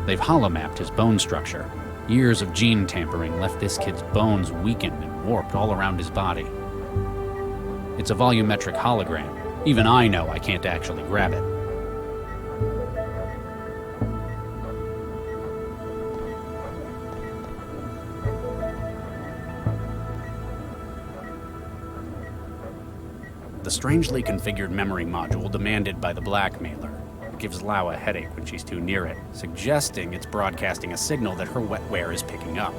They've holomapped his bone structure. Years of gene tampering left this kid's bones weakened and warped all around his body. It's a volumetric hologram. Even I know I can't actually grab it. The strangely configured memory module demanded by the blackmailer gives Lau a headache when she's too near it, suggesting it's broadcasting a signal that her wetware is picking up.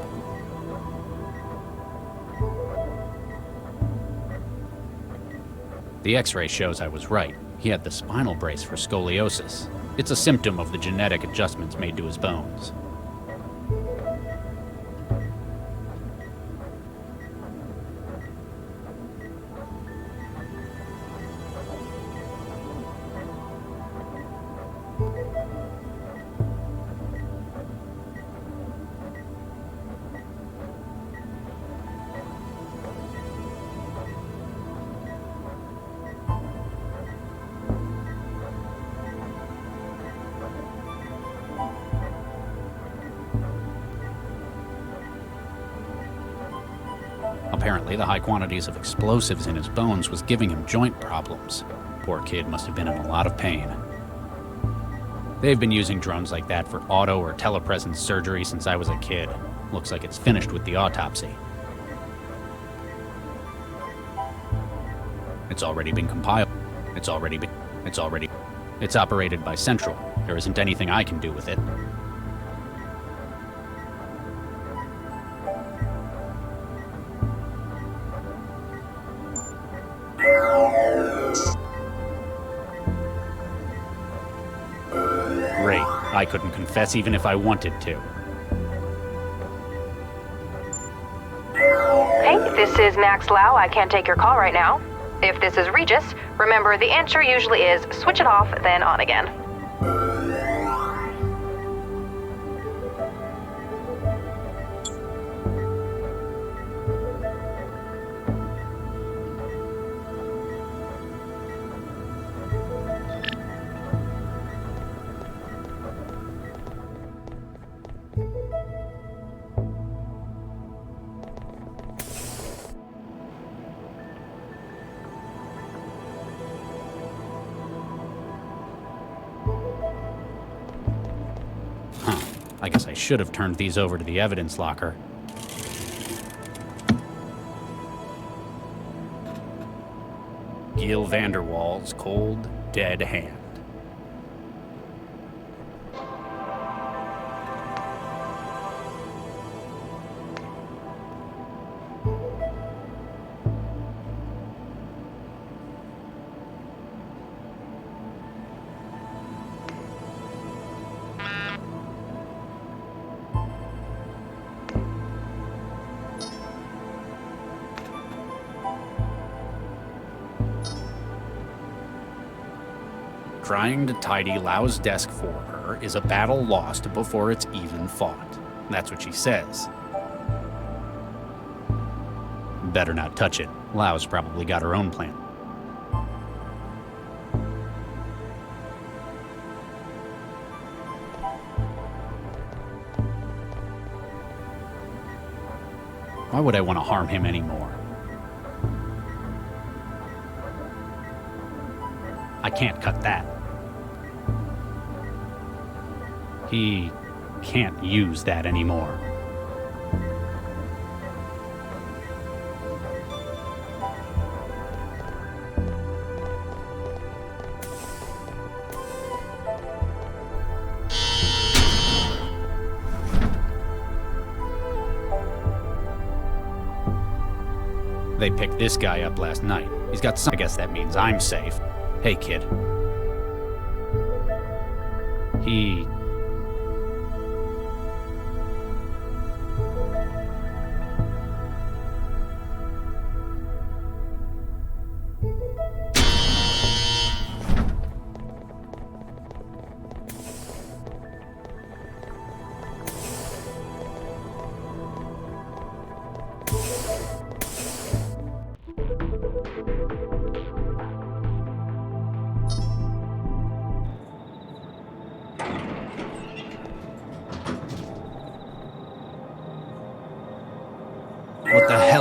The X-ray shows I was right. He had the spinal brace for scoliosis. It's a symptom of the genetic adjustments made to his bones. Apparently, the high quantities of explosives in his bones was giving him joint problems. Poor kid must have been in a lot of pain. They've been using drones like that for auto or telepresence surgery since I was a kid. Looks like it's finished with the autopsy. It's already been compiled. It's operated by Central. There isn't anything I can do with it. Great. I couldn't confess even if I wanted to. Hey, this is Max Lau. I can't take your call right now. If this is Regis, remember the answer usually is switch it off, then on again. I guess I should have turned these over to the evidence locker. Gil Vanderwaal's cold, dead hand. Trying to tidy Lau's desk for her is a battle lost before it's even fought. That's what she says. Better not touch it. Lau's probably got her own plan. Why would I want to harm him anymore? I can't cut that. He can't use that anymore. They picked this guy up last night. He's got some. I guess that means I'm safe. Hey, kid. He...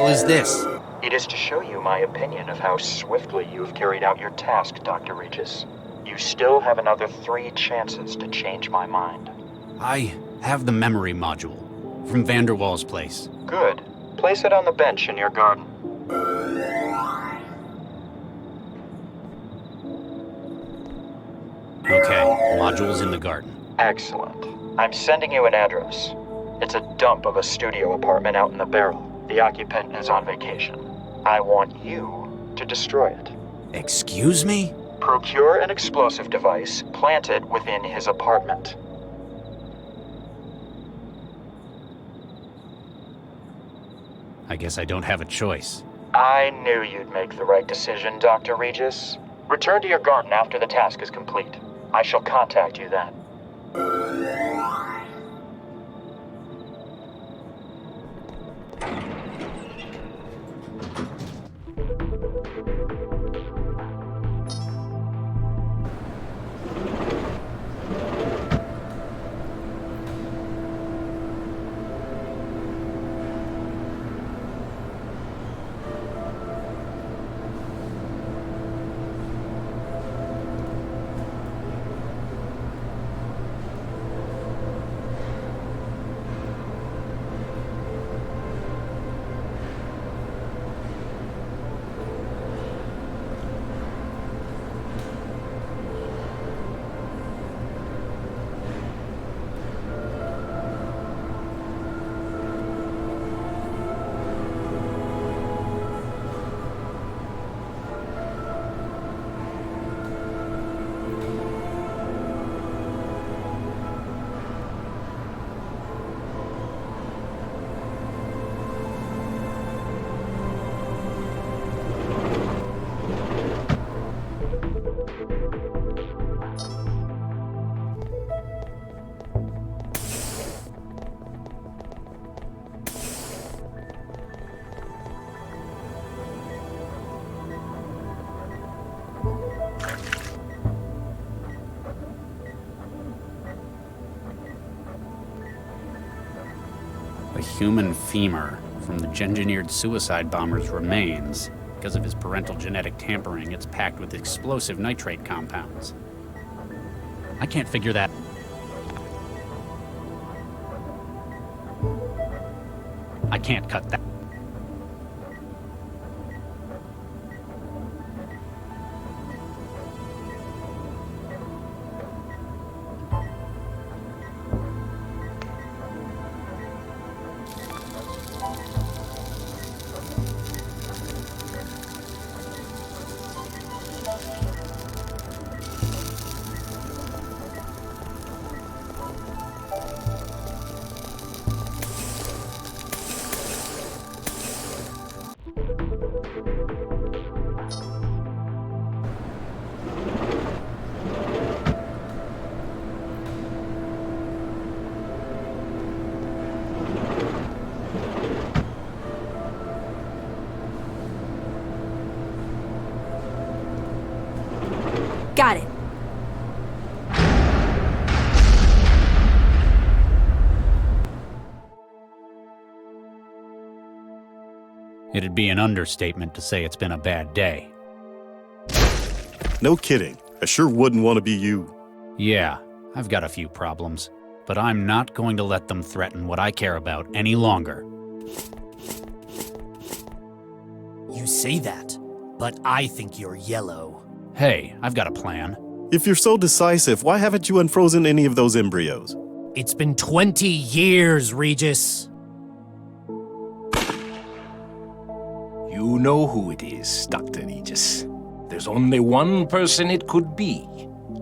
hell is this? It is to show you my opinion of how swiftly you have carried out your task, Dr. Regis. You still have another 3 chances to change my mind. I have the memory module from Vanderwall's place. Good. Place it on the bench in your garden. Okay, module's in the garden. Excellent. I'm sending you an address. It's a dump of a studio apartment out in the barrel. The occupant is on vacation. I want you to destroy it. Excuse me? Procure an explosive device, plant it within his apartment. I guess I don't have a choice. I knew you'd make the right decision, Dr. Regis. Return to your garden after the task is complete. I shall contact you then. A human femur from the engineered suicide bomber's remains. Because of his parental genetic tampering, it's packed with explosive nitrate compounds. I can't figure that. I can't cut that. Got it. It'd be an understatement to say it's been a bad day. No kidding. I sure wouldn't want to be you. Yeah, I've got a few problems, but I'm not going to let them threaten what I care about any longer. You say that, but I think you're yellow. Hey, I've got a plan. If you're so decisive, why haven't you unfrozen any of those embryos? It's been 20 years, Regis. You know who it is, Dr. Regis. There's only one person it could be,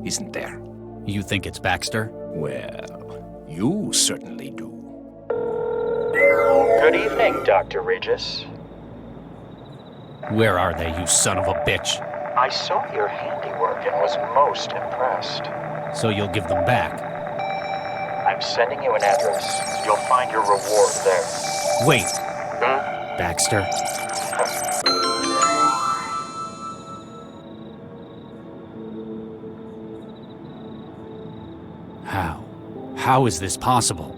isn't there? You think it's Baxter? Well, you certainly do. Good evening, Dr. Regis. Where are they, you son of a bitch? I saw your handiwork and was most impressed. So you'll give them back? I'm sending you an address. You'll find your reward there. Wait. Baxter? How? How is this possible?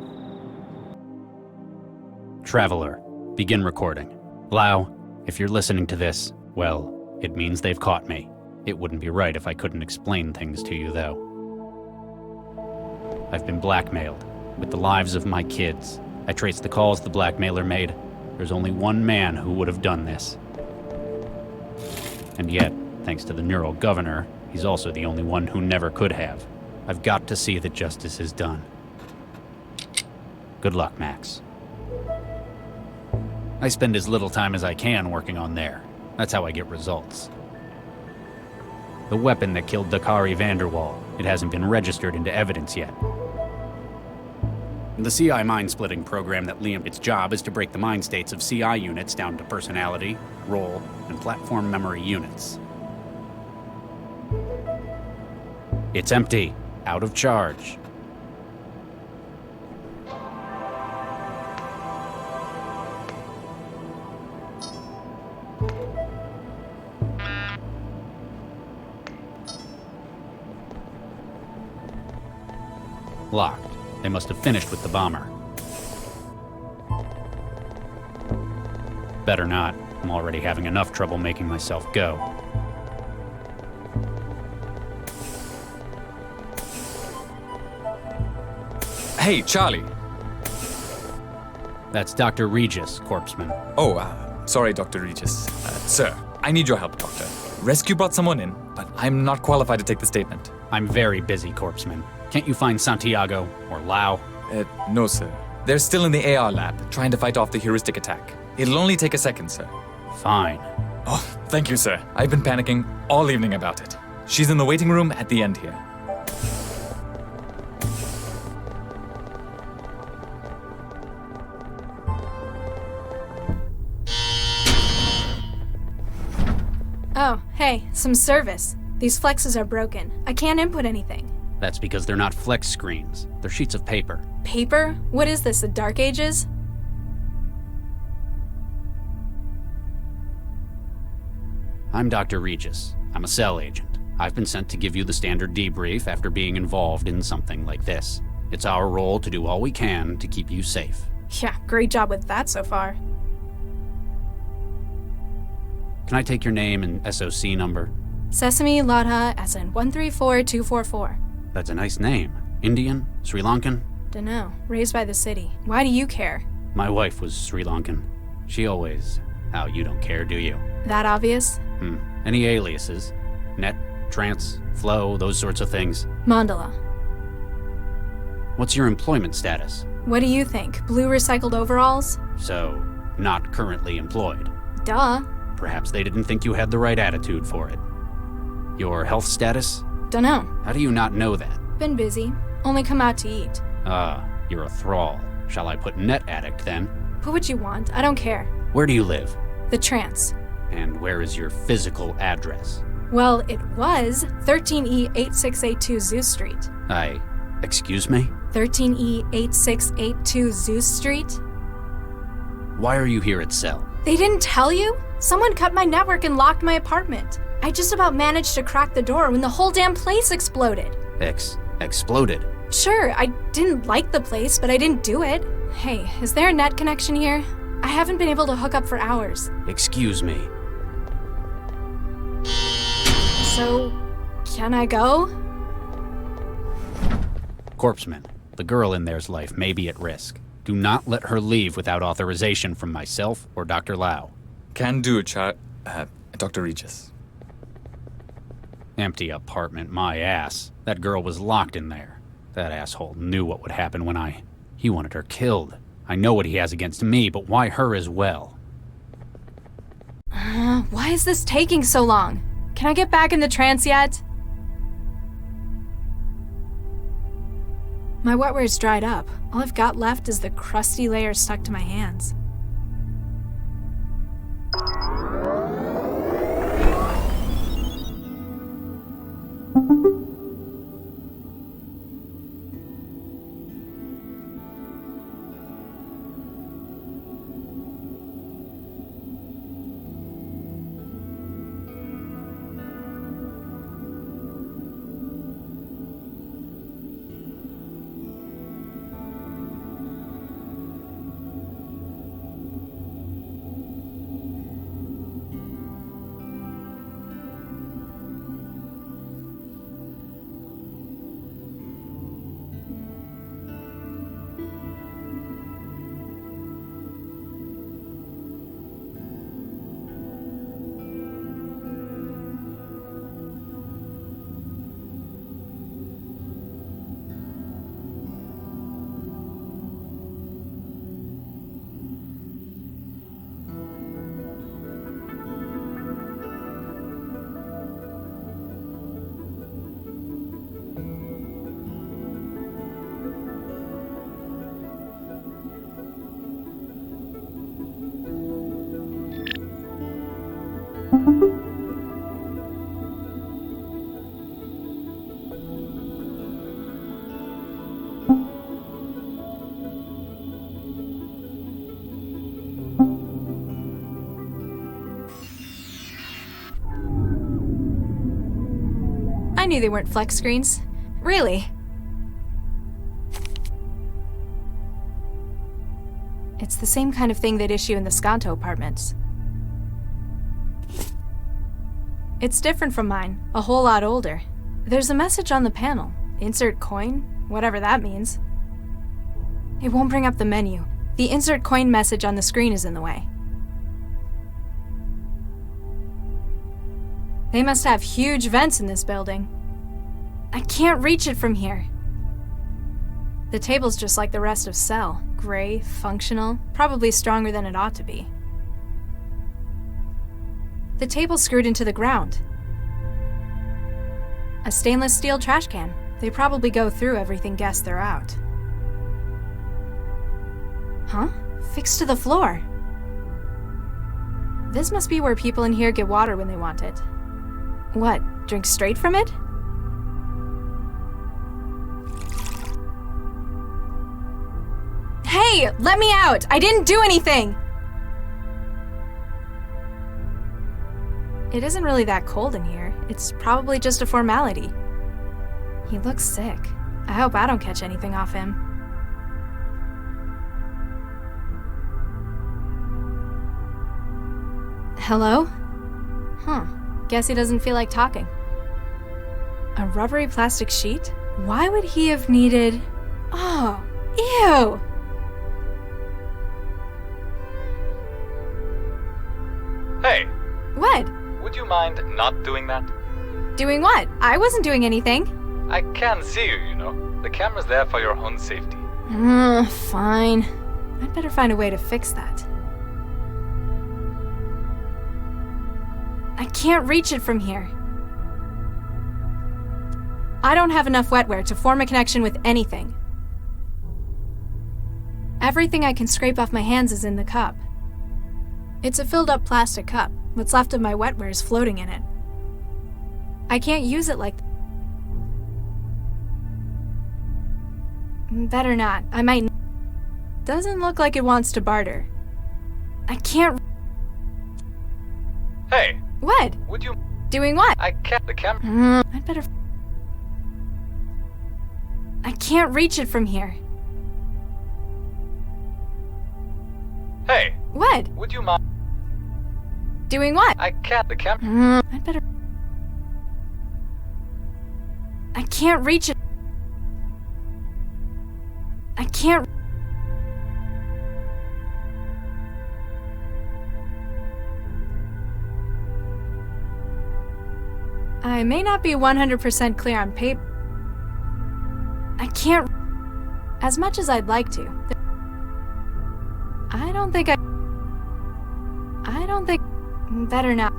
Traveler, begin recording. Lau, if you're listening to this, well, it means they've caught me. It wouldn't be right if I couldn't explain things to you, though. I've been blackmailed, with the lives of my kids. I traced the calls the blackmailer made. There's only one man who would have done this. And yet, thanks to the neural governor, he's also the only one who never could have. I've got to see that justice is done. Good luck, Max. I spend as little time as I can working on there. That's how I get results. The weapon that killed Dakari Vanderwall, it hasn't been registered into evidence yet. The CI mind-splitting program that Liam, its job is to break the mind states of CI units down to personality, role, and platform memory units. It's empty, out of charge. Locked. They must have finished with the bomber. Better not. I'm already having enough trouble making myself go. Hey, Charlie. That's Dr. Regis, corpseman. Oh, sorry, Dr. Regis. Sir, I need your help, Doctor. Rescue brought someone in, but I'm not qualified to take the statement. I'm very busy, corpseman. Can't you find Santiago or Lau? No, sir. They're still in the AR lab, trying to fight off the heuristic attack. It'll only take a second, sir. Fine. Oh, thank you, sir. I've been panicking all evening about it. She's in the waiting room at the end here. Oh, hey, some service. These flexes are broken. I can't input anything. That's because they're not flex screens. They're sheets of paper. Paper? What is this, the Dark Ages? I'm Dr. Regis. I'm a cell agent. I've been sent to give you the standard debrief after being involved in something like this. It's our role to do all we can to keep you safe. Yeah, great job with that so far. Can I take your name and SOC number? Sesame Ladha SN 134244. That's a nice name. Indian? Sri Lankan? Dunno. Raised by the city. Why do you care? My wife was Sri Lankan. She always... Oh, you don't care, do you? That obvious? Any aliases? Net, trance, flow, those sorts of things? Mandala. What's your employment status? What do you think? Blue recycled overalls? So, not currently employed. Duh. Perhaps they didn't think you had the right attitude for it. Your health status? Dunno. How do you not know that? Been busy. Only come out to eat. You're a thrall. Shall I put net addict then? Put what you want. I don't care. Where do you live? The trance. And where is your physical address? Well, it was 13E8682 Zeus Street. Excuse me? 13E8682 Zeus Street? Why are you here at Cell? They didn't tell you? Someone cut my network and locked my apartment. I just about managed to crack the door when the whole damn place exploded. Exploded? Sure, I didn't like the place, but I didn't do it. Hey, is there a net connection here? I haven't been able to hook up for hours. Excuse me. So, can I go? Corpseman, the girl in there's life may be at risk. Do not let her leave without authorization from myself or Dr. Lau. Can do, Dr. Regis. Empty apartment, my ass. That girl was locked in there. That asshole knew what would happen when he wanted her killed. I know what he has against me, but why her as well? Why is this taking so long? Can I get back in the trance yet? My wetware's dried up. All I've got left is the crusty layer stuck to my hands. I knew they weren't flex screens. Really. It's the same kind of thing they'd issue in the Skanto apartments. It's different from mine, a whole lot older. There's a message on the panel. Insert coin, whatever that means. It won't bring up the menu. The insert coin message on the screen is in the way. They must have huge vents in this building. I can't reach it from here. The table's just like the rest of Cell. Gray, functional, probably stronger than it ought to be. The table's screwed into the ground. A stainless steel trash can. They probably go through everything guessed they're out. Huh? Fixed to the floor. This must be where people in here get water when they want it. What, drink straight from it? Hey, let me out! I didn't do anything! It isn't really that cold in here. It's probably just a formality. He looks sick. I hope I don't catch anything off him. Hello? Huh. Guess he doesn't feel like talking. A rubbery plastic sheet? Why would he have needed... Oh, ew! Hey, What? would you mind not doing that? Doing what? I wasn't doing anything. I can see you, you know. The camera's there for your own safety. Fine. I'd better find a way to fix that. I can't reach it from here. I don't have enough wetware to form a connection with anything. Everything I can scrape off my hands is in the cup. It's a filled-up plastic cup. What's left of my wetware is floating in it. I can't use it like... Better not. I might... Doesn't look like it wants to barter. I can't... Hey, What? would you... Doing what? I can't... The camera... I'd better... I can't reach it from here. Hey, What? would you mind... Doing what? I can't... The camera... I'd better... I can't reach it. I can't... I may not be 100% clear on paper. I can't... As much as I'd like to. I don't think... Better not.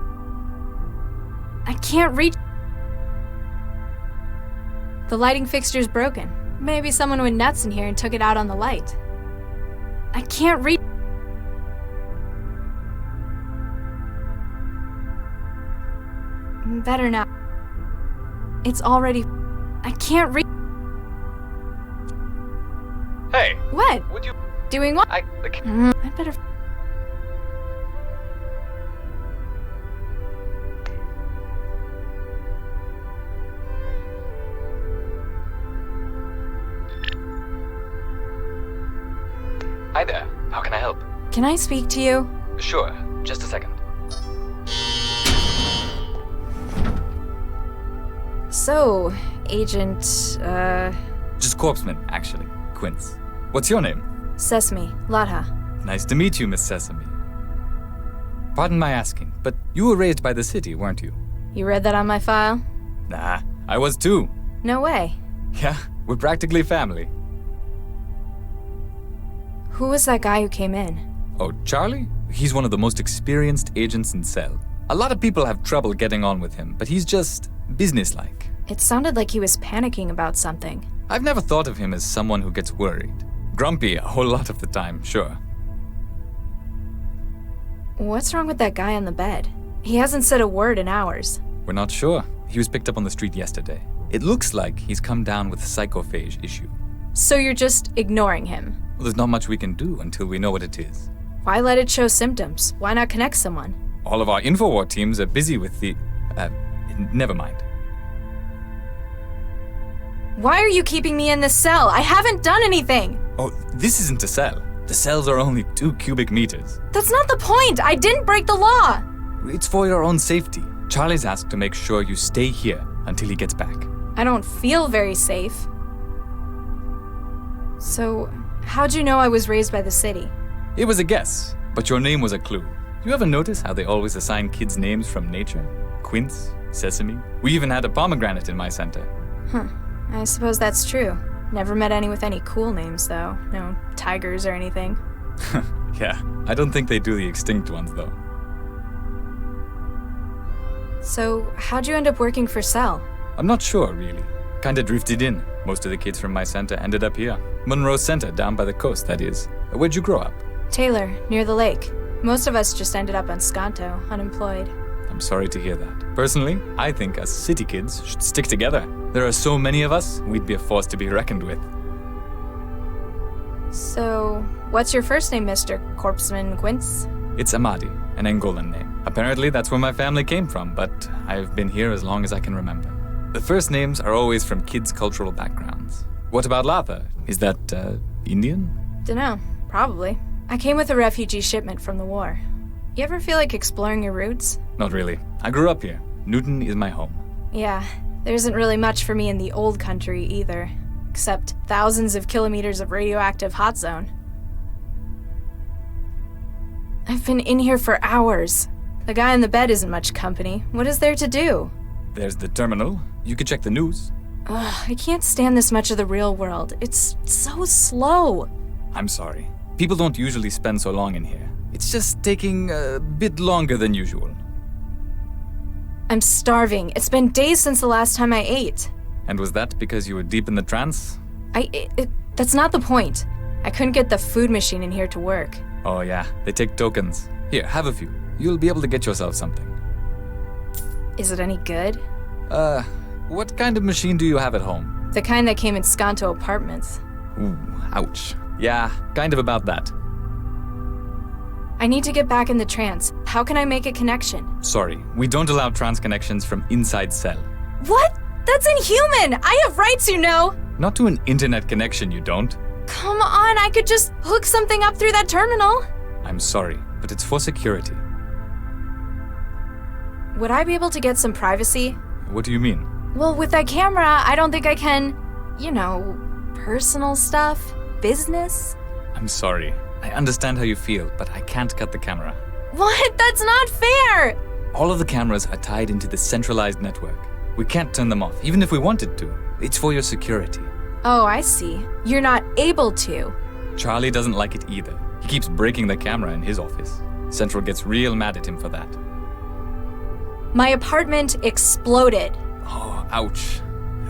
I can't reach... The lighting fixture's broken. Maybe someone went nuts in here and took it out on the light. I can't reach... Better not. It's already... I can't reach... Hey, What? would you... Doing what? I'd better... Hi there. How can I help? Can I speak to you? Sure. Just a second. So, Agent, Just Corpseman, actually. Quince. What's your name? Sesame, Latha. Nice to meet you, Miss Sesame. Pardon my asking, but you were raised by the city, weren't you? You read that on my file? Nah, I was too. No way. Yeah, we're practically family. Who was that guy who came in? Oh, Charlie? He's one of the most experienced agents in Cell. A lot of people have trouble getting on with him, but he's just businesslike. It sounded like he was panicking about something. I've never thought of him as someone who gets worried. Grumpy a whole lot of the time, sure. What's wrong with that guy on the bed? He hasn't said a word in hours. We're not sure. He was picked up on the street yesterday. It looks like he's come down with a psychophage issue. So you're just ignoring him? Well, there's not much we can do until we know what it is. Why let it show symptoms? Why not connect someone? All of our Infowar teams are busy with the... never mind. Why are you keeping me in this cell? I haven't done anything! Oh, this isn't a cell. The cells are only 2 cubic meters. That's not the point! I didn't break the law! It's for your own safety. Charlie's asked to make sure you stay here until he gets back. I don't feel very safe. So, how'd you know I was raised by the city? It was a guess, but your name was a clue. You ever notice how they always assign kids names from nature? Quince, Sesame. We even had a pomegranate in my center. Huh. I suppose that's true. Never met any with any cool names, though. No tigers or anything. Yeah, I don't think they do the extinct ones, though. So, how'd you end up working for Cell? I'm not sure, really. Kinda drifted in. Most of the kids from my center ended up here. Monroe Center, down by the coast, that is. Where'd you grow up? Taylor, near the lake. Most of us just ended up on Skanto, unemployed. I'm sorry to hear that. Personally, I think us city kids should stick together. There are so many of us, we'd be a force to be reckoned with. So, what's your first name, Mr. Corpseman Quince? It's Amadi, an Angolan name. Apparently that's where my family came from, but I've been here as long as I can remember. The first names are always from kids' cultural backgrounds. What about Latha? Is that, Indian? Dunno, probably. I came with a refugee shipment from the war. You ever feel like exploring your roots? Not really. I grew up here. Newton is my home. Yeah, there isn't really much for me in the old country either, except thousands of kilometers of radioactive hot zone. I've been in here for hours. The guy in the bed isn't much company. What is there to do? There's the terminal. You could check the news. Ugh, I can't stand this much of the real world. It's so slow. I'm sorry. People don't usually spend so long in here. It's just taking a bit longer than usual. I'm starving. It's been days since the last time I ate. And was that because you were deep in the trance? That's not the point. I couldn't get the food machine in here to work. Oh yeah, they take tokens. Here, have a few. You'll be able to get yourself something. Is it any good? What kind of machine do you have at home? The kind that came in Skanto apartments. Ooh, ouch. Yeah, kind of about that. I need to get back in the trance. How can I make a connection? Sorry, we don't allow trans connections from inside cell. What? That's inhuman! I have rights, you know! Not to an internet connection, you don't. Come on, I could just hook something up through that terminal. I'm sorry, but it's for security. Would I be able to get some privacy? What do you mean? Well, with that camera, I don't think I can, personal stuff, business. I'm sorry. I understand how you feel, but I can't cut the camera. What? That's not fair! All of the cameras are tied into the centralized network. We can't turn them off, even if we wanted to. It's for your security. Oh, I see. You're not able to. Charlie doesn't like it either. He keeps breaking the camera in his office. Central gets real mad at him for that. My apartment exploded. Oh, ouch.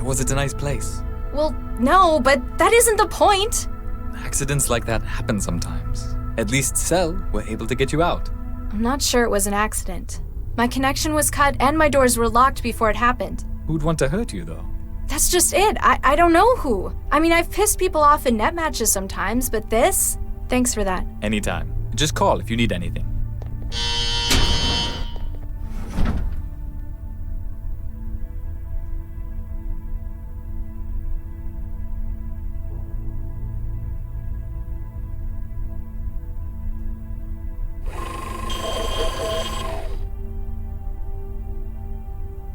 Was it a nice place? Well, no, but that isn't the point. Accidents like that happen sometimes. At least Cell were able to get you out. I'm not sure it was an accident. My connection was cut and my doors were locked before it happened. Who'd want to hurt you, though? That's just it. I don't know who. I mean, I've pissed people off in net matches sometimes, but this? Thanks for that. Anytime. Just call if you need anything.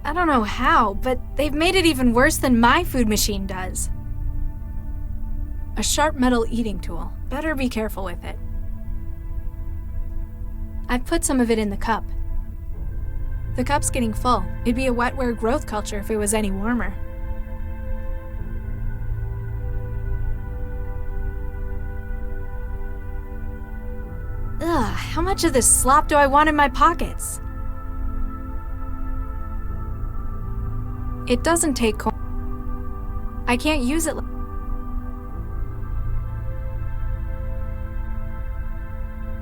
I don't know how, but they've made it even worse than my food machine does. A sharp metal eating tool. Better be careful with it. I've put some of it in the cup. The cup's getting full. It'd be a wetware growth culture if it was any warmer. Ugh, how much of this slop do I want in my pockets? It doesn't take coin. I can't use it.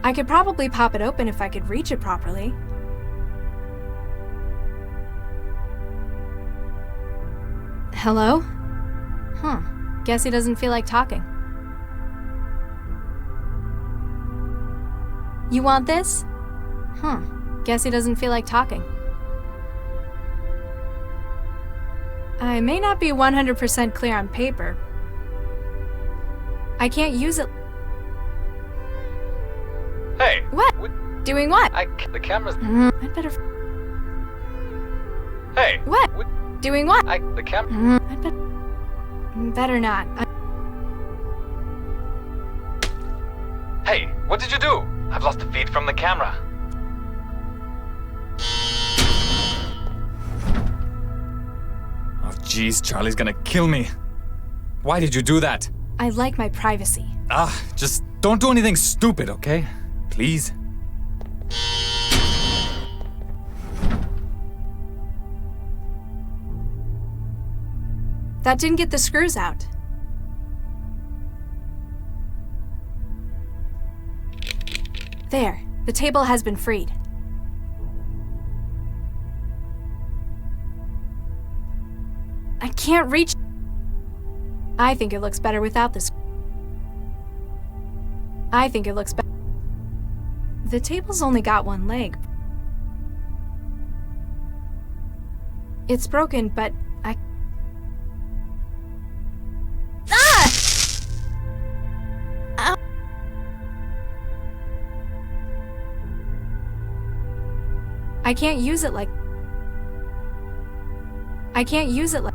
I could probably pop it open if I could reach it properly. Hello? Huh. Guess he doesn't feel like talking. You want this? Huh. Guess he doesn't feel like talking. I may not be 100% clear on paper. I can't use it. Hey! What? Doing what? The camera's... I'd better... Hey! What? Doing what? The camera... I'd better not. Hey, what did you do? I've lost the feed from the camera. Oh, jeez, Charlie's gonna kill me. Why did you do that? I like my privacy. Just don't do anything stupid, okay? Please. That didn't get the screws out. There, the table has been freed. I can't reach... I think it looks better without this. I think it looks better. The table's only got one leg. It's broken, but I... Ah! Ow. I can't use it like... I can't use it like...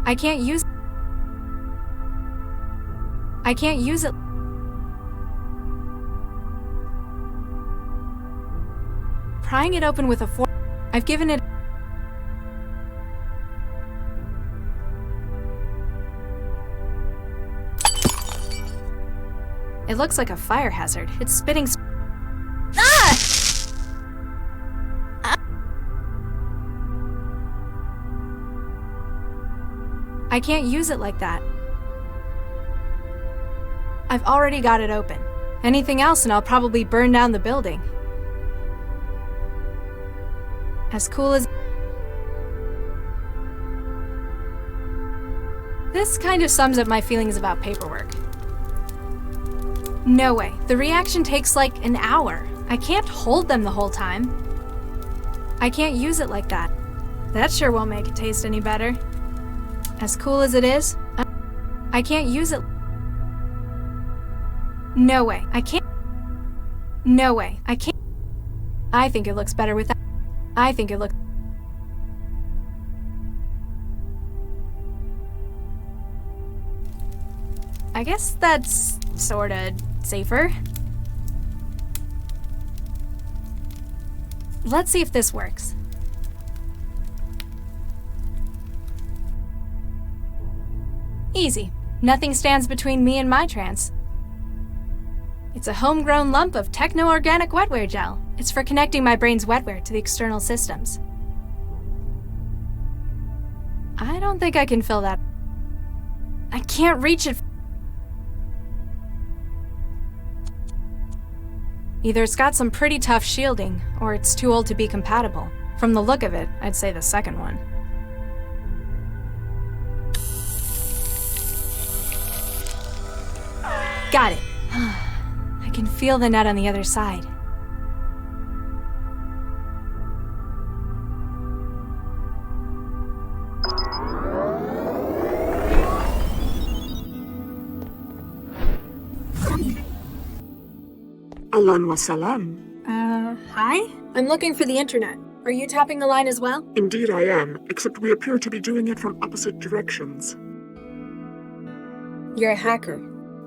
I can't use... I can't use it... Prying it open with a fork... I've given it... It looks like a fire hazard. It's spitting... Ah! I can't use it like that. I've already got it open. Anything else and I'll probably burn down the building. As cool as... This kind of sums up my feelings about paperwork. No way. The reaction takes like an hour. I can't hold them the whole time. I can't use it like that. That sure won't make it taste any better. As cool as it is, I can't use it. No way. I can't. No way. I can't. I think it looks better without. I think it looks. I guess that's sorta safer. Let's see if this works. Easy. Nothing stands between me and my trance. It's a homegrown lump of techno-organic wetware gel. It's for connecting my brain's wetware to the external systems. I don't think I can fill that. I can't reach it. Either it's got some pretty tough shielding, or it's too old to be compatible. From the look of it, I'd say the second one. Got it. I can feel the net on the other side. Ahlan wa salam. Hi? I'm looking for the internet. Are you tapping the line as well? Indeed I am, except we appear to be doing it from opposite directions. You're a hacker.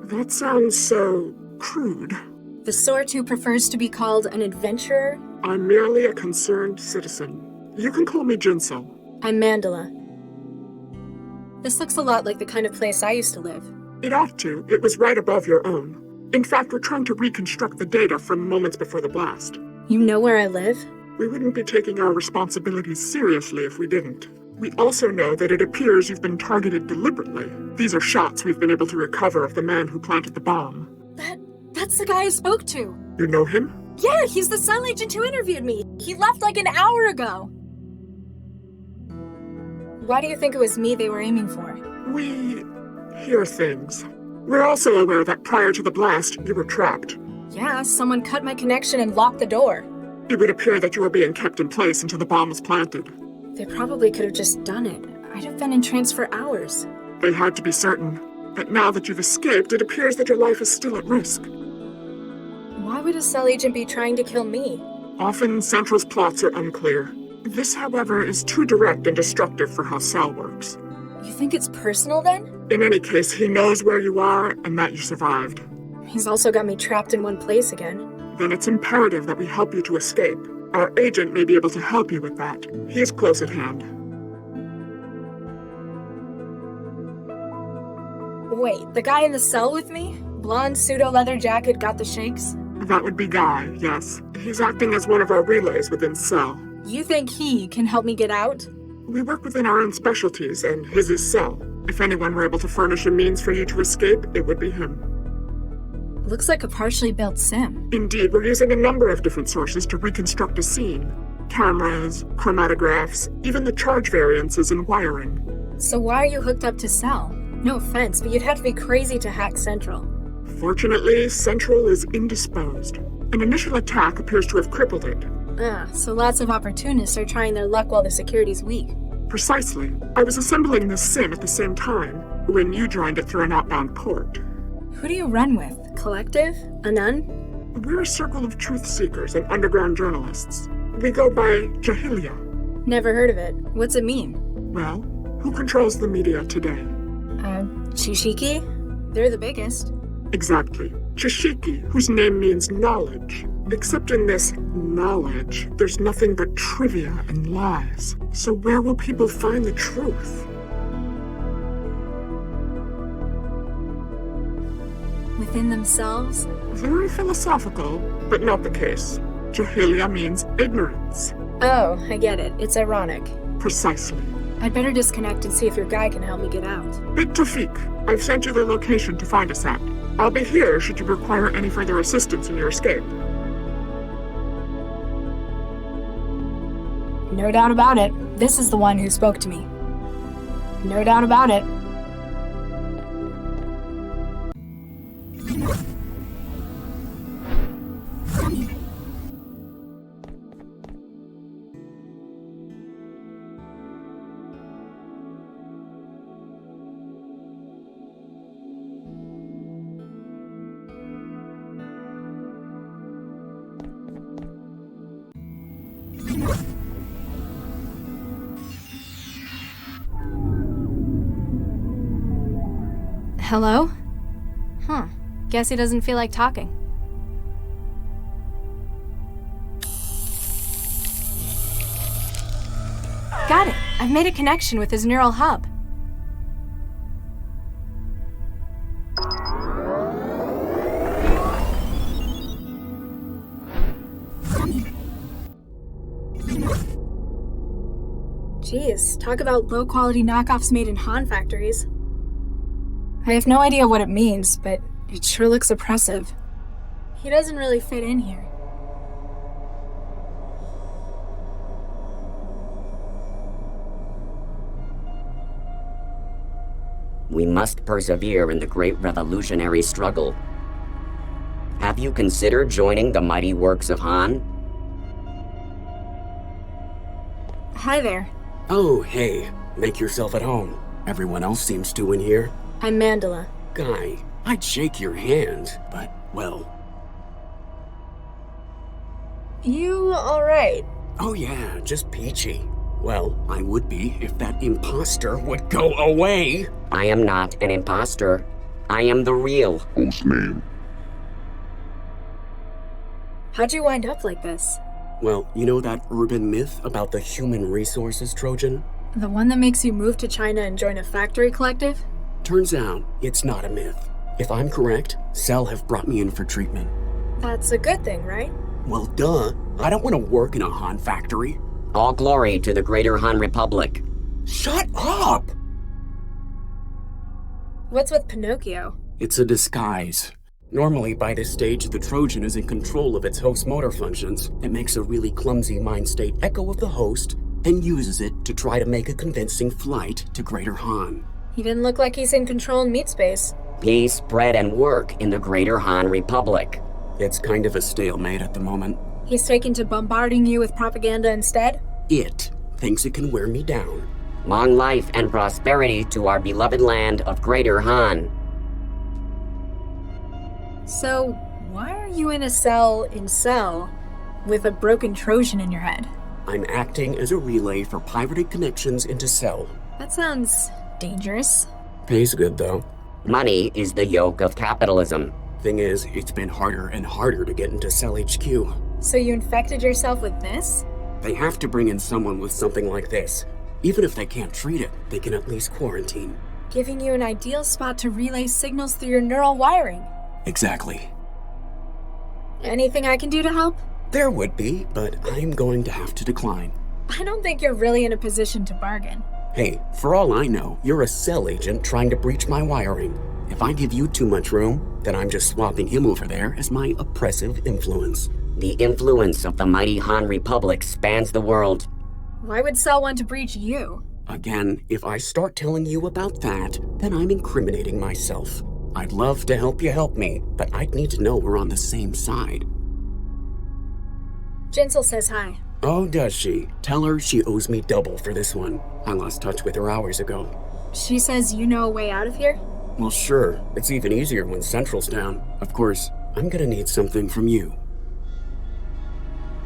That sounds so crude. The sort who prefers to be called an adventurer? I'm merely a concerned citizen. You can call me Jinsel. I'm Mandela. This looks a lot like the kind of place I used to live. It ought to. It was right above your own. In fact, we're trying to reconstruct the data from moments before the blast. You know where I live? We wouldn't be taking our responsibilities seriously if we didn't. We also know that it appears you've been targeted deliberately. These are shots we've been able to recover of the man who planted the bomb. That's the guy I spoke to. You know him? Yeah, he's the cell agent who interviewed me. He left like an hour ago. Why do you think it was me they were aiming for? We hear things. We're also aware that prior to the blast, you were trapped. Yeah, someone cut my connection and locked the door. It would appear that you were being kept in place until the bomb was planted. They probably could have just done it. I'd have been in trance for hours. They had to be certain. But now that you've escaped, it appears that your life is still at risk. Why would a cell agent be trying to kill me? Often, Central's plots are unclear. This, however, is too direct and destructive for how Cell works. You think it's personal then? In any case, he knows where you are and that you survived. He's also got me trapped in one place again. Then it's imperative that we help you to escape. Our agent may be able to help you with that. He is close at hand. Wait, the guy in the cell with me? Blonde pseudo-leather jacket, got the shakes? That would be Guy, yes. He's acting as one of our relays within Cell. You think he can help me get out? We work within our own specialties, and his is Cell. If anyone were able to furnish a means for you to escape, it would be him. Looks like a partially built sim. Indeed, we're using a number of different sources to reconstruct a scene. Cameras, chromatographs, even the charge variances and wiring. So why are you hooked up to Cell? No offense, but you'd have to be crazy to hack Central. Fortunately, Central is indisposed. An initial attack appears to have crippled it. So lots of opportunists are trying their luck while the security's weak. Precisely. I was assembling this sim at the same time, when you joined it through an outbound port. Who do you run with? Collective? A nun? We're a circle of truth seekers and underground journalists. We go by Jahilia. Never heard of it. What's it mean? Well, who controls the media today? Chishiki? They're the biggest. Exactly. Chishiki, whose name means knowledge. Except in this knowledge, there's nothing but trivia and lies. So where will people find the truth? Within themselves? Very philosophical, but not the case. Jahilia means ignorance. Oh, I get it. It's ironic. Precisely. I'd better disconnect and see if your guy can help me get out. Bit Tafik, I've sent you the location to find us at. I'll be here should you require any further assistance in your escape. No doubt about it. This is the one who spoke to me. No doubt about it. Hello? Guess he doesn't feel like talking. Got it. I've made a connection with his neural hub. Jeez, talk about low-quality knockoffs made in Han factories. I have no idea what it means, but it sure looks oppressive. He doesn't really fit in here. We must persevere in the great revolutionary struggle. Have you considered joining the mighty works of Han? Hi there. Oh, hey. Make yourself at home. Everyone else seems to in here. I'm Mandela. Guy, I'd shake your hand, but, well... You alright? Oh yeah, just peachy. Well, I would be if that imposter would go away. I am not an imposter. I am the real. Whose name? How'd you wind up like this? Well, you know that urban myth about the human resources Trojan? The one that makes you move to China and join a factory collective? Turns out, it's not a myth. If I'm correct, Cell have brought me in for treatment. That's a good thing, right? Well, duh. I don't want to work in a Han factory. All glory to the greater Han Republic. Shut up! What's with Pinocchio? It's a disguise. Normally, by this stage, the Trojan is in control of its host motor functions. It makes a really clumsy mind state echo of the host and uses it to try to make a convincing flight to Greater Han. He didn't look like he's in control in meat space. Peace, bread, and work in the greater Han Republic. It's kind of a stalemate at the moment. He's taken to bombarding you with propaganda instead? It. thinks it can wear me down. Long life and prosperity to our beloved land of Greater Han. So, why are you in a cell with a broken Trojan in your head? I'm acting as a relay for pirated connections into Cell. That sounds dangerous. Pays good, though. Money is the yoke of capitalism. Thing is, it's been harder and harder to get into Cell HQ. So you infected yourself with this? They have to bring in someone with something like this. Even if they can't treat it, they can at least quarantine. Giving you an ideal spot to relay signals through your neural wiring. Exactly. Anything I can do to help? There would be, but I'm going to have to decline. I don't think you're really in a position to bargain. Hey, for all I know, you're a Cell agent trying to breach my wiring. If I give you too much room, then I'm just swapping him over there as my oppressive influence. The influence of the mighty Han Republic spans the world. Why would Cell want to breach you? Again, if I start telling you about that, then I'm incriminating myself. I'd love to help you help me, but I'd need to know we're on the same side. Jinsel says hi. Oh, does she? Tell her she owes me double for this one. I lost touch with her hours ago. She says you know a way out of here? Well, sure. It's even easier when Central's down. Of course, I'm gonna need something from you.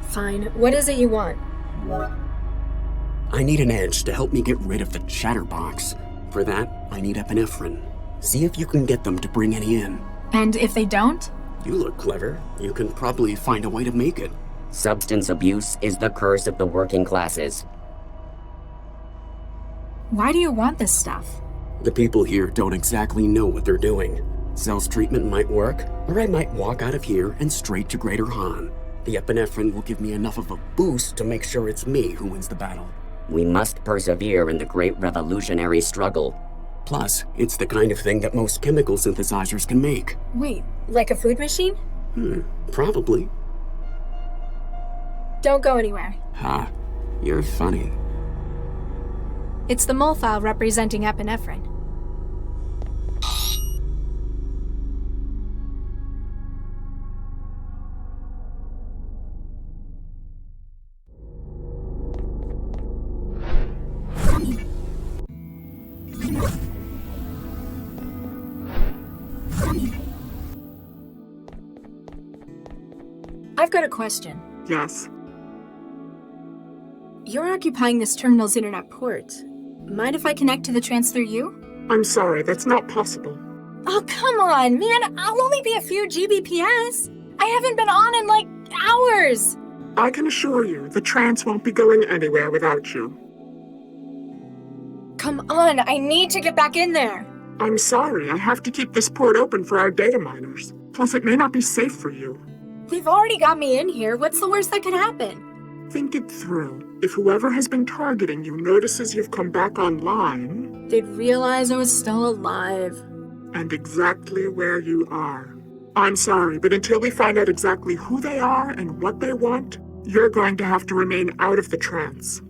Fine. What is it you want? I need an edge to help me get rid of the chatterbox. For that, I need epinephrine. See if you can get them to bring any in. And if they don't? You look clever. You can probably find a way to make it. Substance abuse is the curse of the working classes. Why do you want this stuff? The people here don't exactly know what they're doing. Cell's treatment might work, or I might walk out of here and straight to Greater Han. The epinephrine will give me enough of a boost to make sure it's me who wins the battle. We must persevere in the great revolutionary struggle. Plus, it's the kind of thing that most chemical synthesizers can make. Wait, like a food machine? Probably. Don't go anywhere. Ha, you're funny. It's the mole file representing epinephrine. I've got a question. Yes. You're occupying this terminal's internet port. Mind if I connect to the trans through you? I'm sorry, that's not possible. Oh, come on, man. I'll only be a few Gbps. I haven't been on in, like, hours. I can assure you, the trance won't be going anywhere without you. Come on, I need to get back in there. I'm sorry, I have to keep this port open for our data miners. Plus, it may not be safe for you. They've already got me in here. What's the worst that could happen? Think it through. If whoever has been targeting you notices you've come back online... They'd realize I was still alive. And exactly where you are. I'm sorry, but until we find out exactly who they are and what they want, you're going to have to remain out of the trance.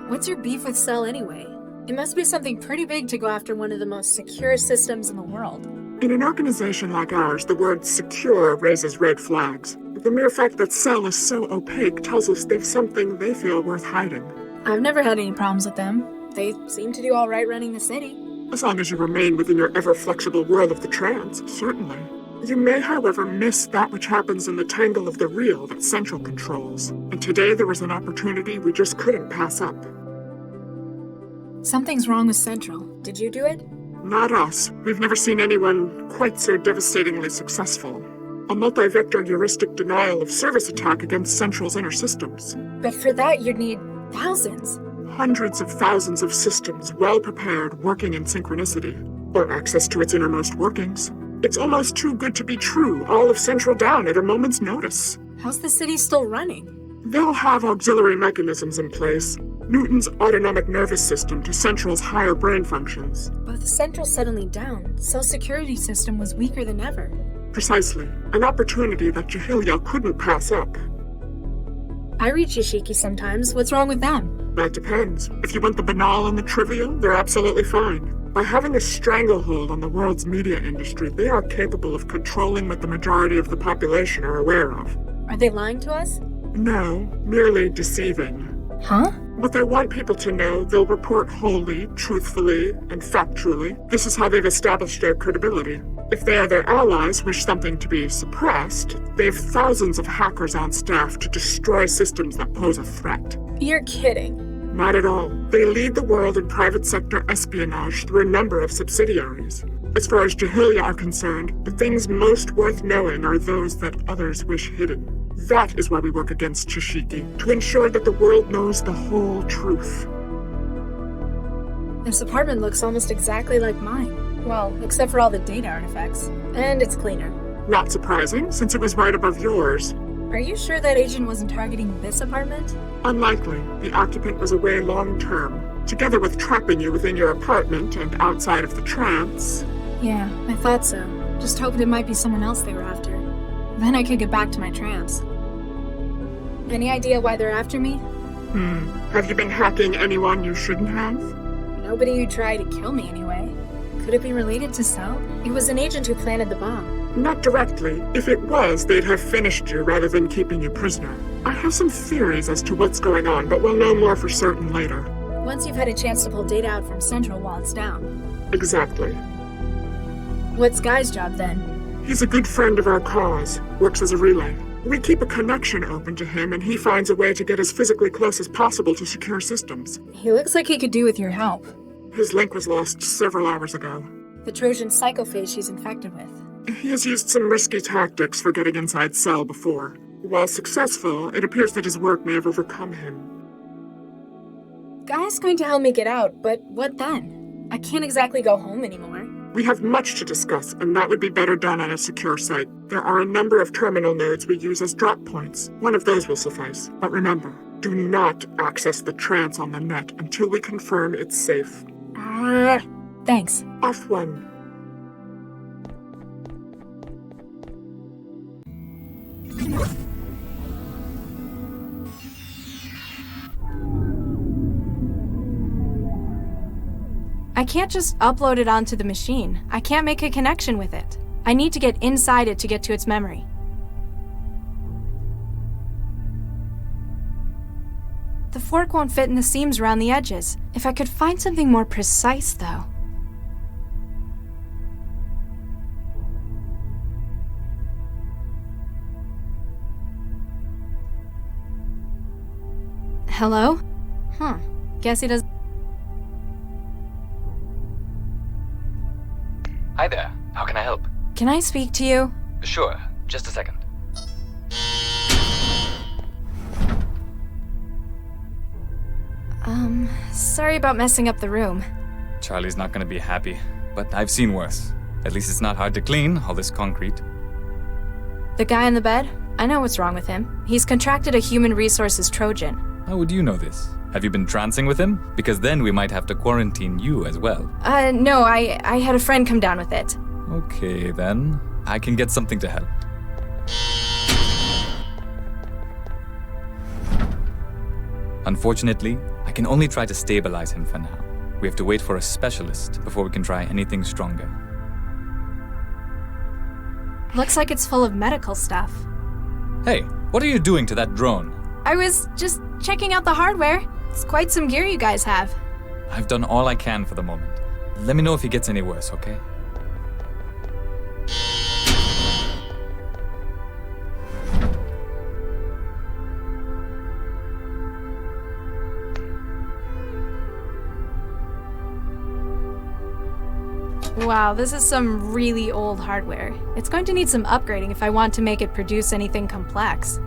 What's your beef with Cell anyway? It must be something pretty big to go after one of the most secure systems in the world. In an organization like ours, the word secure raises red flags. The mere fact that Cell is so opaque tells us they've something they feel worth hiding. I've never had any problems with them. They seem to do all right running the city. As long as you remain within your ever-flexible world of the trance, certainly. You may, however, miss that which happens in the tangle of the real that Central controls. And today there was an opportunity we just couldn't pass up. Something's wrong with Central. Did you do it? Not us. We've never seen anyone quite so devastatingly successful. A multi-vector heuristic denial of service attack against Central's inner systems. But for that, you'd need thousands. Hundreds of thousands of systems, well prepared, working in synchronicity. Or access to its innermost workings. It's almost too good to be true, all of Central down at a moment's notice. How's the city still running? They'll have auxiliary mechanisms in place. Newton's autonomic nervous system to Central's higher brain functions. But with Central suddenly down, Cell's security system was weaker than ever. Precisely. An opportunity that Jahilia couldn't pass up. I reach Yashiki sometimes. What's wrong with them? That depends. If you want the banal and the trivial, they're absolutely fine. By having a stranglehold on the world's media industry, they are capable of controlling what the majority of the population are aware of. Are they lying to us? No, merely deceiving. Huh? What they want people to know, they'll report wholly, truthfully, and factually. This is how they've established their credibility. If they or their allies wish something to be suppressed, they have thousands of hackers on staff to destroy systems that pose a threat. You're kidding. Not at all. They lead the world in private sector espionage through a number of subsidiaries. As far as Jahilia are concerned, the things most worth knowing are those that others wish hidden. That is why we work against Chishiki, to ensure that the world knows the whole truth. This apartment looks almost exactly like mine. Well, except for all the data artifacts. And it's cleaner. Not surprising, since it was right above yours. Are you sure that agent wasn't targeting this apartment? Unlikely. The occupant was away long term. Together with trapping you within your apartment and outside of the trance. Yeah, I thought so. Just hoped it might be someone else they were after. Then I could get back to my trance. Any idea why they're after me? Have you been hacking anyone you shouldn't have? Nobody who tried to kill me anyway. Could it be related to Cell? It was an agent who planted the bomb. Not directly. If it was, they'd have finished you rather than keeping you prisoner. I have some theories as to what's going on, but we'll know more for certain later. Once you've had a chance to pull data out from Central while it's down. Exactly. What's Guy's job then? He's a good friend of our cause. Works as a relay. We keep a connection open to him, and he finds a way to get as physically close as possible to secure systems. He looks like he could do with your help. His link was lost several hours ago. The Trojan psychophage she's infected with. He has used some risky tactics for getting inside Cell before. While successful, it appears that his work may have overcome him. Guy's going to help me get out, but what then? I can't exactly go home anymore. We have much to discuss, and that would be better done on a secure site. There are a number of terminal nodes we use as drop points. One of those will suffice. But remember, do not access the trance on the net until we confirm it's safe. Thanks. Off one. I can't just upload it onto the machine. I can't make a connection with it. I need to get inside it to get to its memory. The fork won't fit in the seams around the edges. If I could find something more precise, though. Hello? Guess he doesn't. Hi there. How can I help? Can I speak to you? Sure. Just a second. Sorry about messing up the room. Charlie's not gonna be happy, but I've seen worse. At least it's not hard to clean, all this concrete. The guy in the bed? I know what's wrong with him. He's contracted a human resources Trojan. How would you know this? Have you been trancing with him? Because then we might have to quarantine you as well. No, I had a friend come down with it. Okay, then. I can get something to help. Unfortunately, I can only try to stabilize him for now. We have to wait for a specialist before we can try anything stronger. Looks like it's full of medical stuff. Hey, what are you doing to that drone? I was just checking out the hardware. It's quite some gear you guys have. I've done all I can for the moment. Let me know if he gets any worse, okay? Wow, this is some really old hardware. It's going to need some upgrading if I want to make it produce anything complex.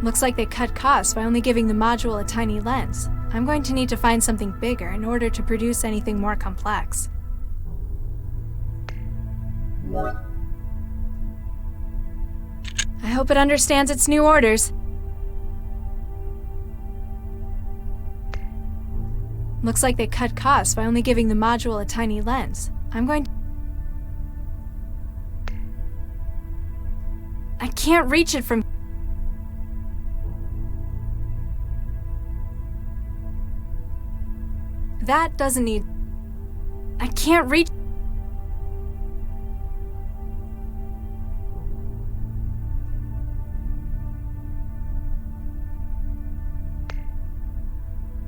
Looks like they cut costs by only giving the module a tiny lens. I'm going to need to find something bigger in order to produce anything more complex. I hope it understands its new orders. Looks like they cut costs by only giving the module a tiny lens. I can't reach it from... That doesn't need... I can't reach...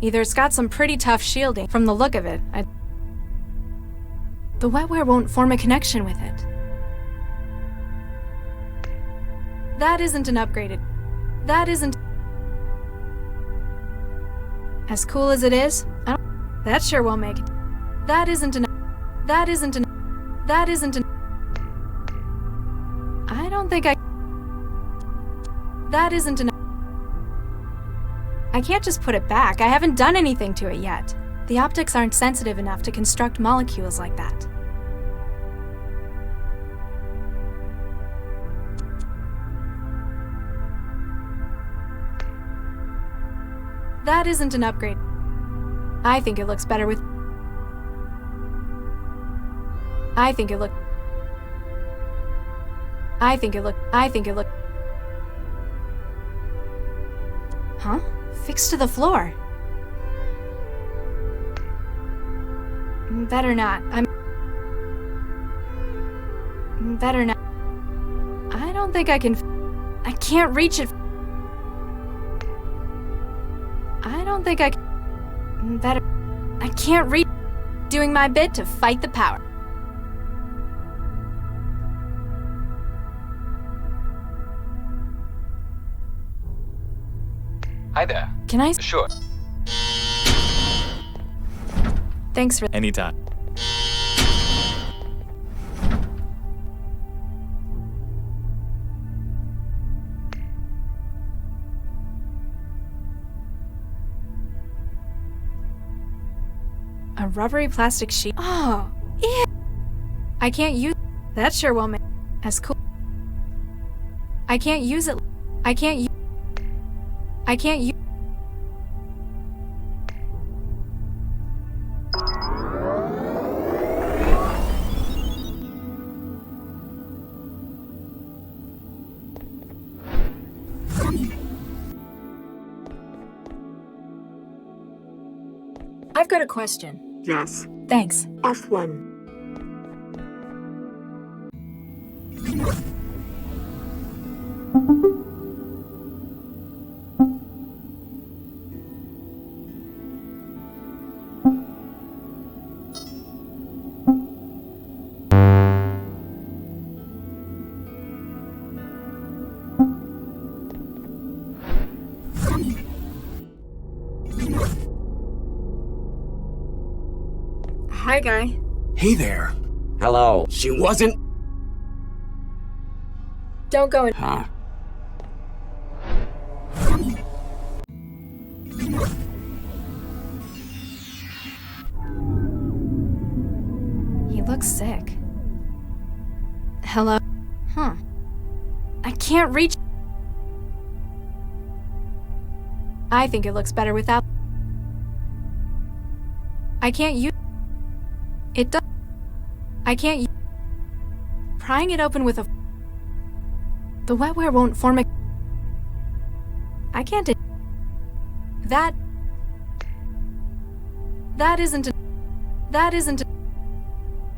Either it's got some pretty tough shielding from the look of it. The wetware won't form a connection with it. That isn't an upgraded. That isn't. As cool as it is, that sure won't make it. That isn't an. That isn't an. That isn't an. I don't think I. That isn't an. I can't just put it back. I haven't done anything to it yet. The optics aren't sensitive enough to construct molecules like that. That isn't an upgrade. I think it looks better with. I think it look. I think it look. I think it look. Huh? Fixed to the floor. Better not. Better not. I don't think I can. I can't reach it. I don't think I can. Better. I can't reach. Doing my bit to fight the power. Hi there. Can I? Sure. Thanks for. Anytime. A rubbery plastic sheet. Oh, yeah. I can't use. That sure won't make. As cool. I can't use it. I can't use. I can't use. I've got a question. Yes. Thanks. F1. Hi, guy. Hey there. Hello. She wasn't. Don't go in. Huh? He looks sick. Hello? Huh. I can't reach. I think it looks better without. I can't use. It does. I can't. Prying it open with a. The wetware won't form a. I can't. That. That isn't. That isn't.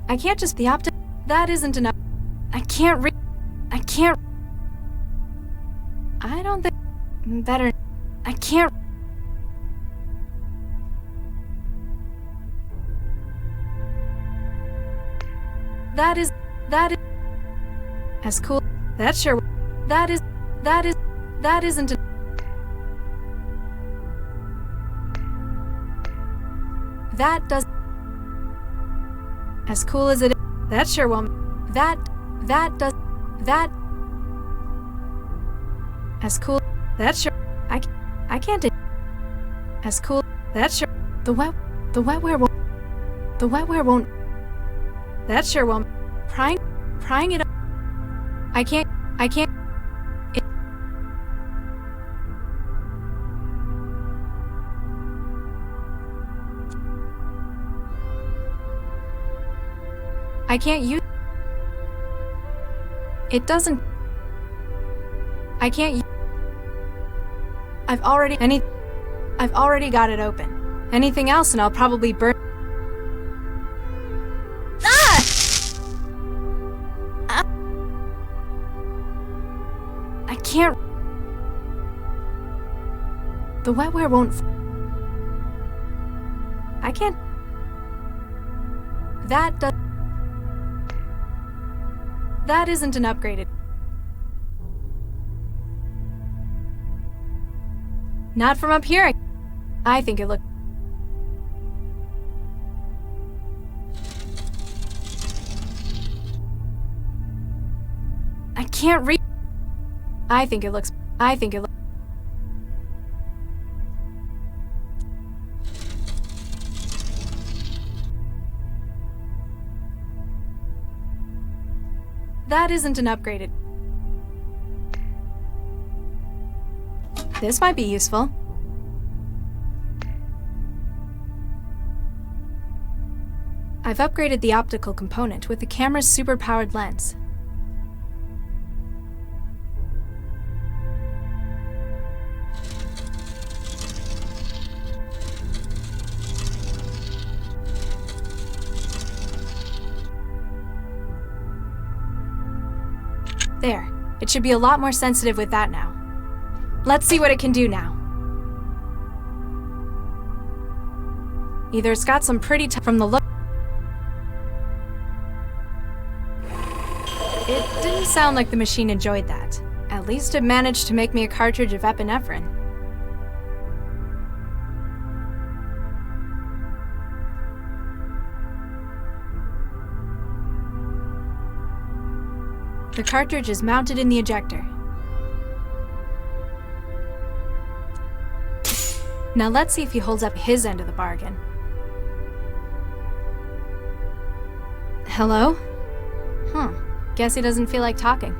I can't just the optic. That isn't enough. I can't read. I can't. I don't think. Better. I can't. That is. As cool. That sure. That is. That isn't. That does. As cool as it is. That sure won't. That does. That. As cool. That sure. I can't. As cool. That sure. The wetware won't. The wetware won't. That sure won't. Prying it up. I can't. It. I can't use. It doesn't. I can't use. I've already got it open. Anything else and I'll probably burn. I can't. The wetware won't. I can't... That does... That isn't an upgraded... Not from up here. I think it looked... I can't read... I think it looks... That isn't an upgraded... This might be useful. I've upgraded the optical component with the camera's superpowered lens. There. It should be a lot more sensitive with that now. Let's see what it can do now. Either it's got some pretty from the look... It didn't sound like the machine enjoyed that. At least it managed to make me a cartridge of epinephrine. The cartridge is mounted in the ejector. Now let's see if he holds up his end of the bargain. Hello? Guess he doesn't feel like talking.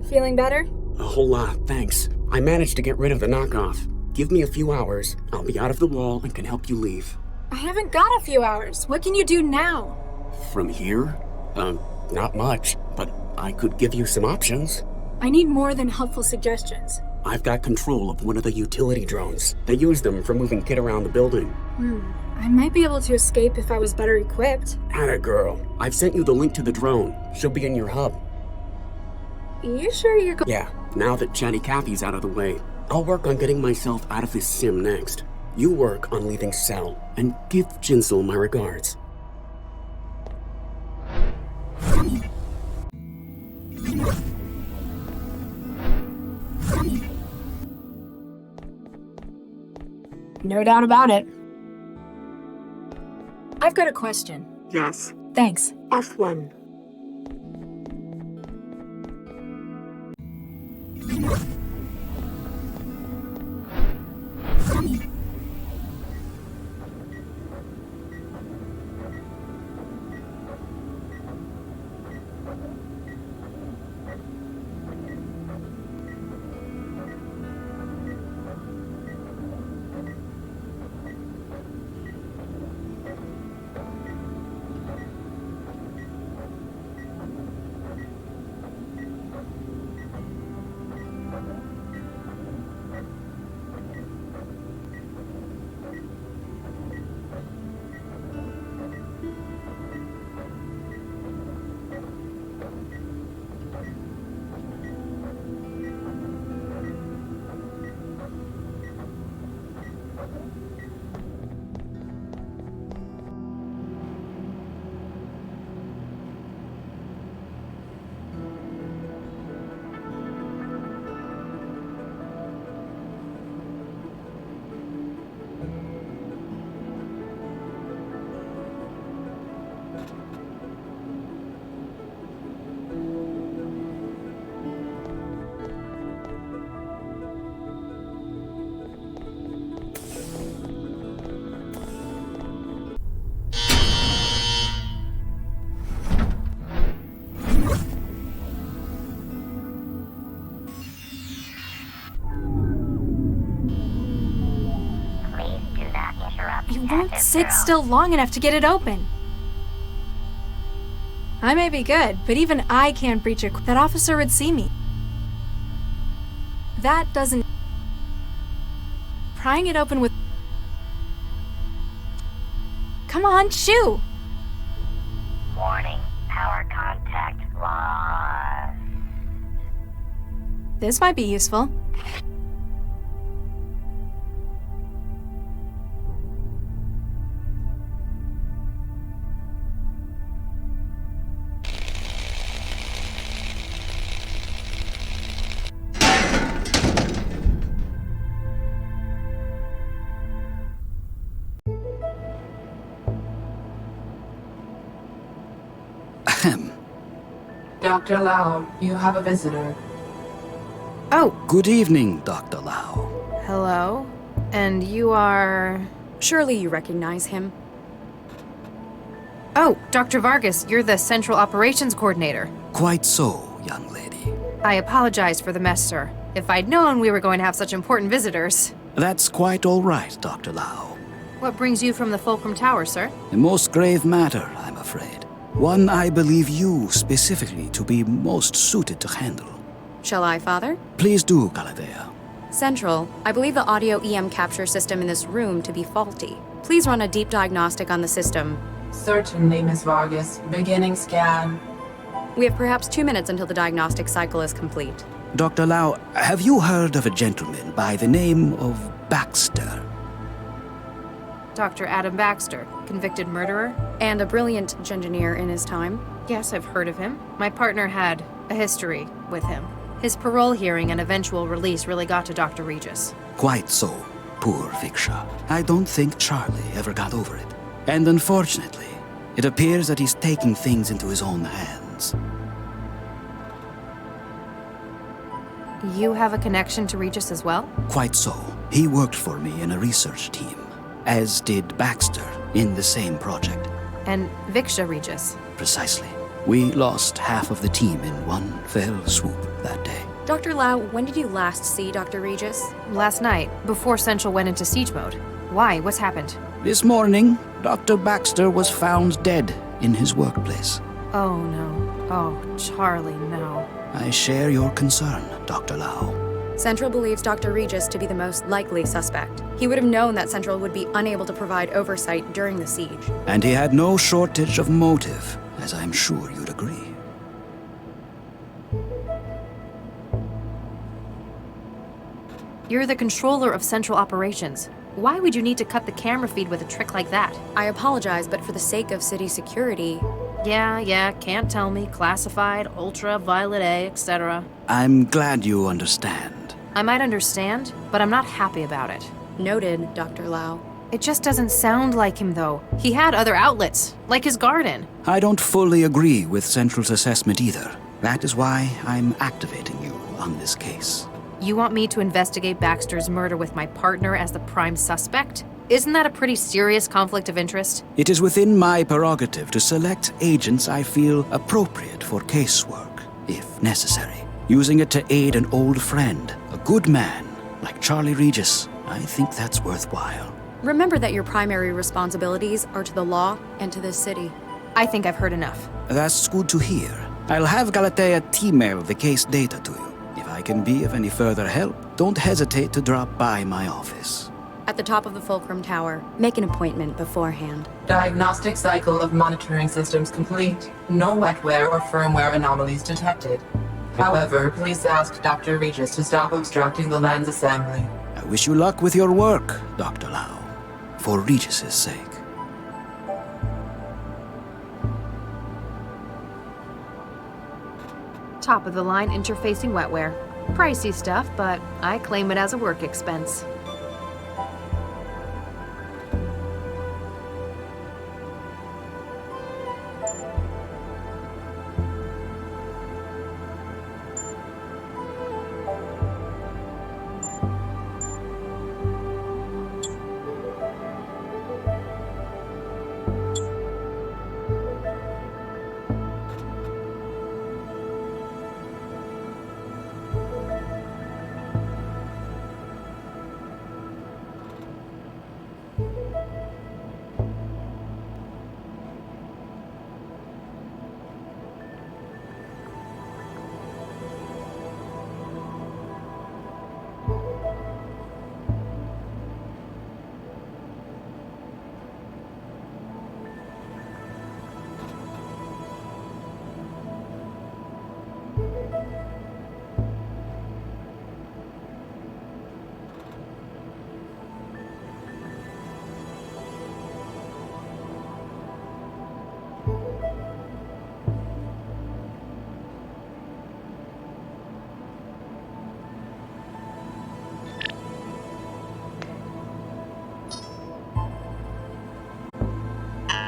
Feeling better? A whole lot, thanks. I managed to get rid of the knockoff. Give me a few hours. I'll be out of the wall and can help you leave. I haven't got a few hours. What can you do now? From here? Not much, but I could give you some options. I need more than helpful suggestions. I've got control of one of the utility drones. They use them for moving Kit around the building. I might be able to escape if I was better equipped. Atta girl. I've sent you the link to the drone. She'll be in your hub. You sure you're Yeah, now that Chatty Cathy's out of the way, I'll work on getting myself out of this sim next. You work on leaving Cell, and give Jinsel my regards. No doubt about it. I've got a question. Yes. Thanks. F1. You won't sit still long enough to get it open. I may be good, but even I can't breach a... That officer would see me. That doesn't... Prying it open with... Come on, shoo! This might be useful. Ahem. Dr. Lau, you have a visitor. Oh, Good evening, Dr. Lau. hello. And you are... Surely you recognize him. Oh, Dr. Vargas, you're the Central Operations Coordinator. Quite so, young lady. I apologize for the mess, sir. If I'd known we were going to have such important visitors. That's quite all right, Dr. Lau. What brings you from the Fulcrum Tower, sir? A most grave matter, I'm afraid. One I believe you specifically to be most suited to handle. Shall I, Father? Please do, Galatea. Central, I believe the audio EM capture system in this room to be faulty. Please run a deep diagnostic on the system. Certainly, Miss Vargas. Beginning scan. We have perhaps 2 minutes until the diagnostic cycle is complete. Dr. Lau, have you heard of a gentleman by the name of Baxter? Dr. Adam Baxter, convicted murderer, and a brilliant engineer in his time. Yes, I've heard of him. My partner had a history with him. His parole hearing and eventual release really got to Dr. Regis. Quite so. Poor Viksha. I don't think Charlie ever got over it. And unfortunately, it appears that he's taking things into his own hands. You have a connection to Regis as well? Quite so. He worked for me in a research team, as did Baxter in the same project. And Viksha Regis. Precisely. We lost half of the team in one fell swoop that day. Dr. Lau, when did you last see Dr. Regis? Last night, before Central went into siege mode. Why? What's happened? This morning, Dr. Baxter was found dead in his workplace. Oh no. Oh, Charlie, no. I share your concern, Dr. Lau. Central believes Dr. Regis to be the most likely suspect. He would have known that Central would be unable to provide oversight during the siege. And he had no shortage of motive, as I'm sure you'd agree. You're the controller of Central Operations. Why would you need to cut the camera feed with a trick like that? I apologize, but for the sake of city security... Yeah, can't tell me. Classified, ultraviolet A, etc. I'm glad you understand. I might understand, but I'm not happy about it. Noted, Dr. Lau. It just doesn't sound like him, though. He had other outlets, like his garden. I don't fully agree with Central's assessment either. That is why I'm activating you on this case. You want me to investigate Baxter's murder with my partner as the prime suspect? Isn't that a pretty serious conflict of interest? It is within my prerogative to select agents I feel appropriate for casework, if necessary. Using it to aid an old friend, a good man, like Charlie Regis, I think that's worthwhile. Remember that your primary responsibilities are to the law and to this city. I think I've heard enough. That's good to hear. I'll have Galatea email the case data to you. If I can be of any further help, don't hesitate to drop by my office. At the top of the Fulcrum Tower, make an appointment beforehand. Diagnostic cycle of monitoring systems complete. No wetware or firmware anomalies detected. However, please ask Dr. Regis to stop obstructing the land's assembly. I wish you luck with your work, Dr. Lau, for Regis's sake. Top of the line interfacing wetware. Pricey stuff, but I claim it as a work expense.